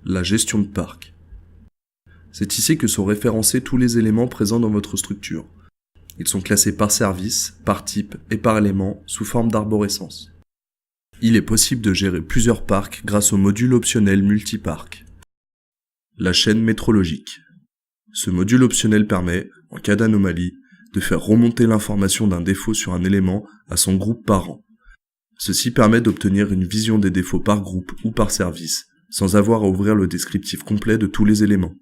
La gestion de parc. C'est ici que sont référencés tous les éléments présents dans votre structure. Ils sont classés par service, par type et par élément sous forme d'arborescence. Il est possible de gérer plusieurs parcs grâce au module optionnel multiparc. La chaîne métrologique. Ce module optionnel permet, en cas d'anomalie, de faire remonter l'information d'un défaut sur un élément à son groupe parent. Ceci permet d'obtenir une vision des défauts par groupe ou par service, sans avoir à ouvrir le descriptif complet de tous les éléments.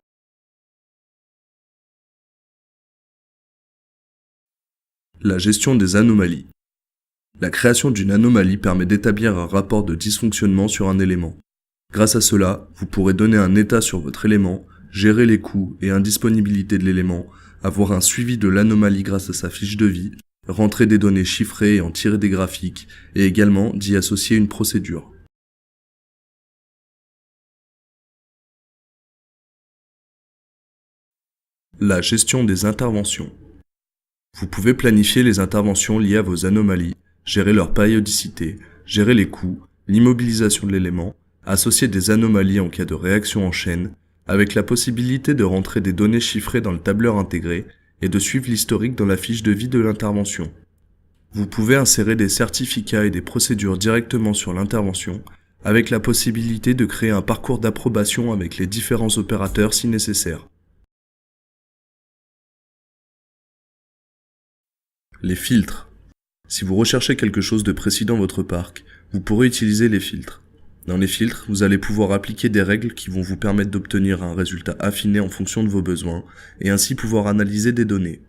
La gestion des anomalies. La création d'une anomalie permet d'établir un rapport de dysfonctionnement sur un élément. Grâce à cela, vous pourrez donner un état sur votre élément, gérer les coûts et indisponibilité de l'élément, avoir un suivi de l'anomalie grâce à sa fiche de vie, rentrer des données chiffrées et en tirer des graphiques, et également d'y associer une procédure. La gestion des interventions. Vous pouvez planifier les interventions liées à vos anomalies, gérer leur périodicité, gérer les coûts, l'immobilisation de l'élément, associer des anomalies en cas de réaction en chaîne, avec la possibilité de rentrer des données chiffrées dans le tableur intégré et de suivre l'historique dans la fiche de vie de l'intervention. Vous pouvez insérer des certificats et des procédures directement sur l'intervention, avec la possibilité de créer un parcours d'approbation avec les différents opérateurs si nécessaire. Les filtres. Si vous recherchez quelque chose de précis dans votre parc, vous pourrez utiliser les filtres. Dans les filtres, vous allez pouvoir appliquer des règles qui vont vous permettre d'obtenir un résultat affiné en fonction de vos besoins, et ainsi pouvoir analyser des données.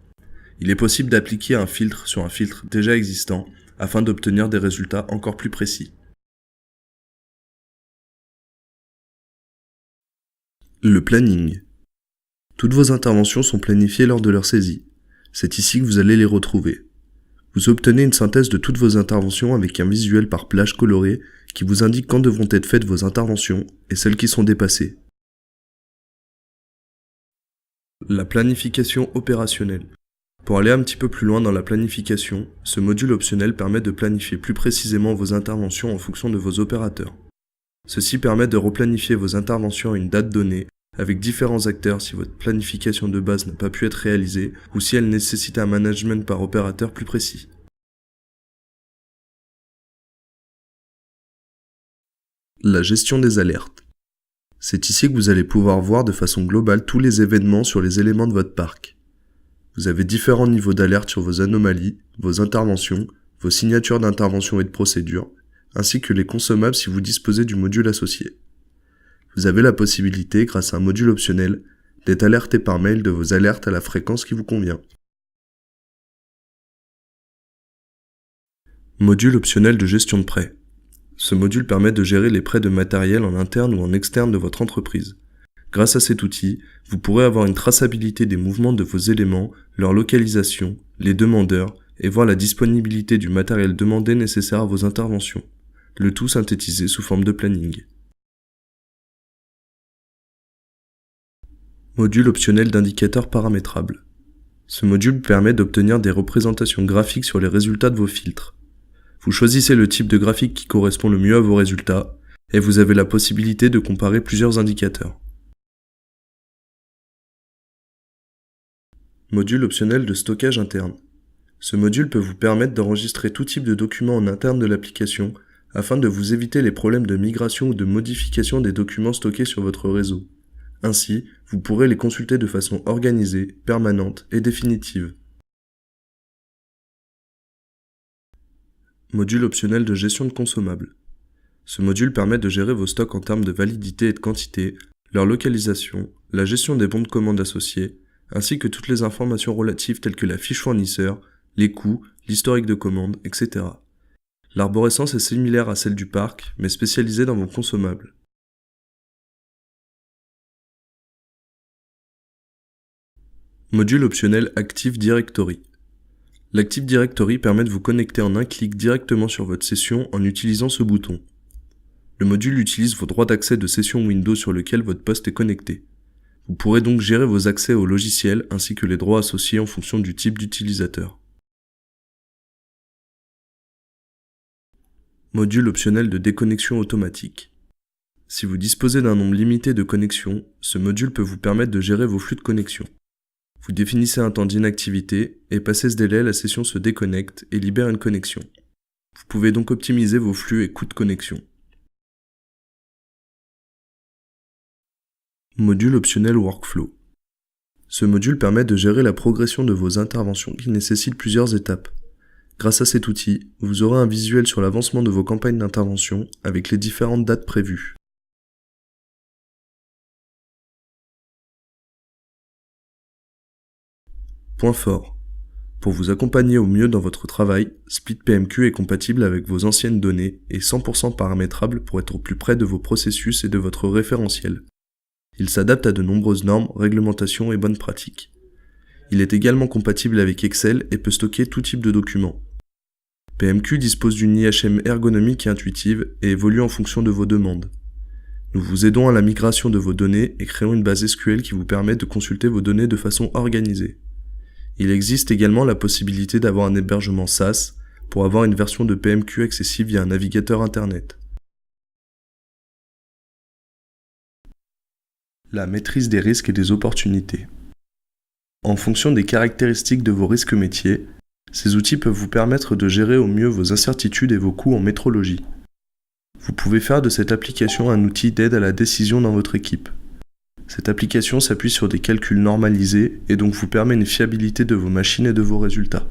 Il est possible d'appliquer un filtre sur un filtre déjà existant, afin d'obtenir des résultats encore plus précis. Le planning. Toutes vos interventions sont planifiées lors de leur saisie. C'est ici que vous allez les retrouver. Vous obtenez une synthèse de toutes vos interventions avec un visuel par plage coloré qui vous indique quand devront être faites vos interventions et celles qui sont dépassées. La planification opérationnelle. Pour aller un petit peu plus loin dans la planification, ce module optionnel permet de planifier plus précisément vos interventions en fonction de vos opérateurs. Ceci permet de replanifier vos interventions à une date donnée, avec différents acteurs si votre planification de base n'a pas pu être réalisée ou si elle nécessite un management par opérateur plus précis. La gestion des alertes. C'est ici que vous allez pouvoir voir de façon globale tous les événements sur les éléments de votre parc. Vous avez différents niveaux d'alerte sur vos anomalies, vos interventions, vos signatures d'intervention et de procédure, ainsi que les consommables si vous disposez du module associé. Vous avez la possibilité, grâce à un module optionnel, d'être alerté par mail de vos alertes à la fréquence qui vous convient. Module optionnel de gestion de prêt. Ce module permet de gérer les prêts de matériel en interne ou en externe de votre entreprise. Grâce à cet outil, vous pourrez avoir une traçabilité des mouvements de vos éléments, leur localisation, les demandeurs, et voir la disponibilité du matériel demandé nécessaire à vos interventions. Le tout synthétisé sous forme de planning. Module optionnel d'indicateurs paramétrables. Ce module permet d'obtenir des représentations graphiques sur les résultats de vos filtres. Vous choisissez le type de graphique qui correspond le mieux à vos résultats, et vous avez la possibilité de comparer plusieurs indicateurs. Module optionnel de stockage interne. Ce module peut vous permettre d'enregistrer tout type de documents en interne de l'application, afin de vous éviter les problèmes de migration ou de modification des documents stockés sur votre réseau. Ainsi, vous pourrez les consulter de façon organisée, permanente et définitive. Module optionnel de gestion de consommables. Ce module permet de gérer vos stocks en termes de validité et de quantité, leur localisation, la gestion des bons de commande associés, ainsi que toutes les informations relatives telles que la fiche fournisseur, les coûts, l'historique de commande, etc. L'arborescence est similaire à celle du parc, mais spécialisée dans vos consommables. Module optionnel Active Directory. L'Active Directory permet de vous connecter en un clic directement sur votre session en utilisant ce bouton. Le module utilise vos droits d'accès de session Windows sur lequel votre poste est connecté. Vous pourrez donc gérer vos accès au logiciel ainsi que les droits associés en fonction du type d'utilisateur. Module optionnel de déconnexion automatique. Si vous disposez d'un nombre limité de connexions, ce module peut vous permettre de gérer vos flux de connexion. Vous définissez un temps d'inactivité et passé ce délai, la session se déconnecte et libère une connexion. Vous pouvez donc optimiser vos flux et coûts de connexion. Module optionnel Workflow. Ce module permet de gérer la progression de vos interventions qui nécessitent plusieurs étapes. Grâce à cet outil, vous aurez un visuel sur l'avancement de vos campagnes d'intervention avec les différentes dates prévues. Point fort. Pour vous accompagner au mieux dans votre travail, SplitPMQ est compatible avec vos anciennes données et 100% paramétrable pour être au plus près de vos processus et de votre référentiel. Il s'adapte à de nombreuses normes, réglementations et bonnes pratiques. Il est également compatible avec Excel et peut stocker tout type de documents. PMQ dispose d'une IHM ergonomique et intuitive et évolue en fonction de vos demandes. Nous vous aidons à la migration de vos données et créons une base SQL qui vous permet de consulter vos données de façon organisée. Il existe également la possibilité d'avoir un hébergement SaaS pour avoir une version de PMQ accessible via un navigateur Internet. La maîtrise des risques et des opportunités. En fonction des caractéristiques de vos risques métiers, ces outils peuvent vous permettre de gérer au mieux vos incertitudes et vos coûts en métrologie. Vous pouvez faire de cette application un outil d'aide à la décision dans votre équipe. Cette application s'appuie sur des calculs normalisés et donc vous permet une fiabilité de vos machines et de vos résultats.